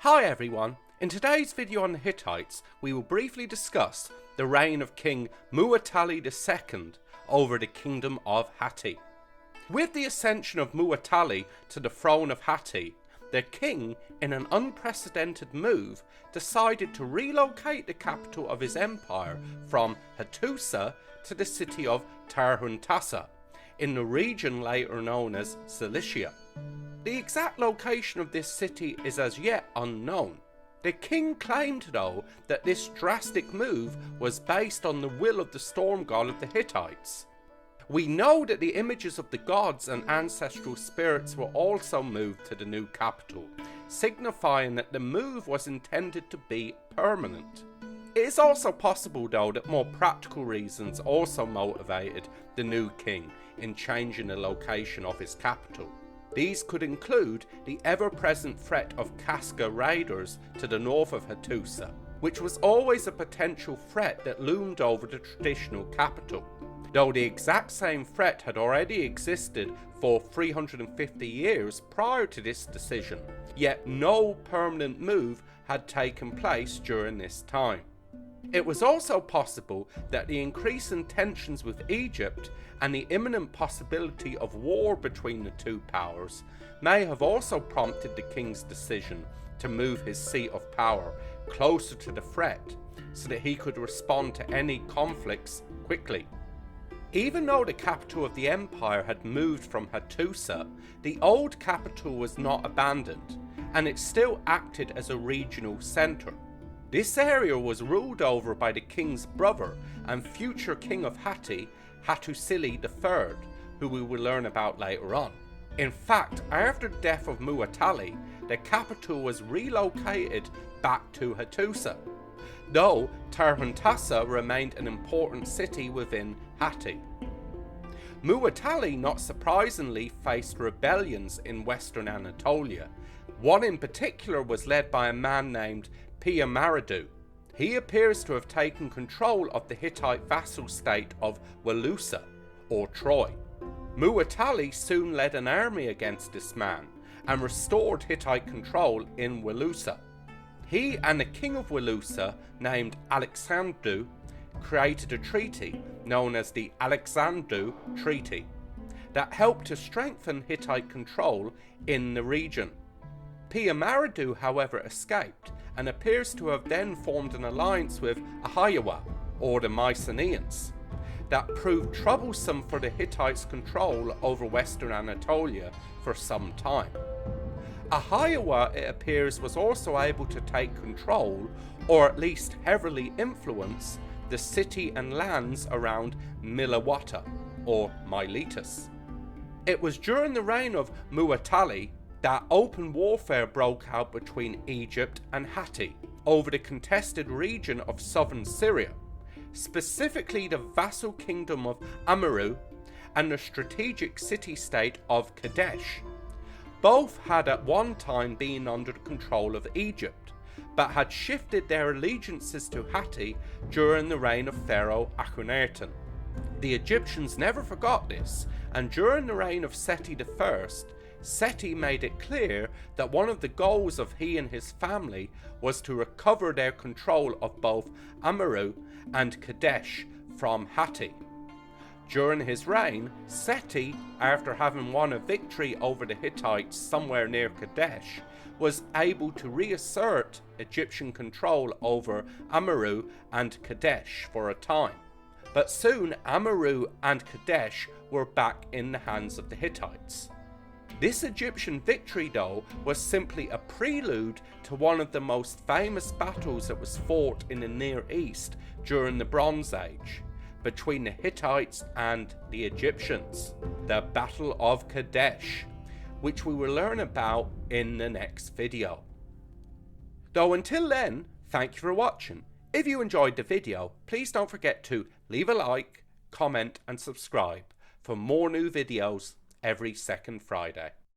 Hi everyone, in today's video on the Hittites we will briefly discuss the reign of King Muwattalli II over the kingdom of Hatti. With the ascension of Muwattalli to the throne of Hatti, the king, in an unprecedented move, decided to relocate the capital of his empire from Hattusa to the city of Tarhuntassa, in the region later known as Cilicia. The exact location of this city is as yet unknown. The king claimed though that this drastic move was based on the will of the storm god of the Hittites. We know that the images of the gods and ancestral spirits were also moved to the new capital, signifying that the move was intended to be permanent. It is also possible though that more practical reasons also motivated the new king in changing the location of his capital. These could include the ever-present threat of Casca raiders to the north of Hattusa, which was always a potential threat that loomed over the traditional capital, though the exact same threat had already existed for 350 years prior to this decision, yet no permanent move had taken place during this time. It was also possible that the increase in tensions with Egypt and the imminent possibility of war between the two powers may have also prompted the king's decision to move his seat of power closer to the threat so that he could respond to any conflicts quickly. Even though the capital of the empire had moved from Hattusa, the old capital was not abandoned, and it still acted as a regional centre. This area was ruled over by the king's brother and future king of Hatti, Hattusili III, who we will learn about later on. In fact, after the death of Muwattalli, the capital was relocated back to Hattusa, though Tarhuntassa remained an important city within Hatti. Muwattalli, not surprisingly, faced rebellions in western Anatolia. One in particular was led by a man named Maradu. He appears to have taken control of the Hittite vassal state of Walusa, or Troy. Muwattalli soon led an army against this man and restored Hittite control in Walusa. He and the king of Walusa, named Alexandru, created a treaty known as the Alexandru Treaty that helped to strengthen Hittite control in the region. Maradu, however, escaped and appears to have then formed an alliance with Ahiawa, or the Mycenaeans, that proved troublesome for the Hittites' control over western Anatolia for some time. Ahiawa, it appears, was also able to take control, or at least heavily influence, the city and lands around Milawata, or Miletus. It was during the reign of Muwattalli that open warfare broke out between Egypt and Hatti over the contested region of southern Syria, specifically the vassal kingdom of Amurru and the strategic city-state of Kadesh. Both had at one time been under the control of Egypt, but had shifted their allegiances to Hatti during the reign of Pharaoh Akhenaten. The Egyptians never forgot this, and during the reign of Seti I, Seti made it clear that one of the goals of he and his family was to recover their control of both Amurru and Kadesh from Hatti. During his reign, Seti, after having won a victory over the Hittites somewhere near Kadesh, was able to reassert Egyptian control over Amurru and Kadesh for a time. But soon Amurru and Kadesh were back in the hands of the Hittites. This Egyptian victory, though, was simply a prelude to one of the most famous battles that was fought in the Near East during the Bronze Age, between the Hittites and the Egyptians, the Battle of Kadesh, which we will learn about in the next video. Though until then, thank you for watching. If you enjoyed the video, please don't forget to leave a like, comment and subscribe for more new videos every second Friday.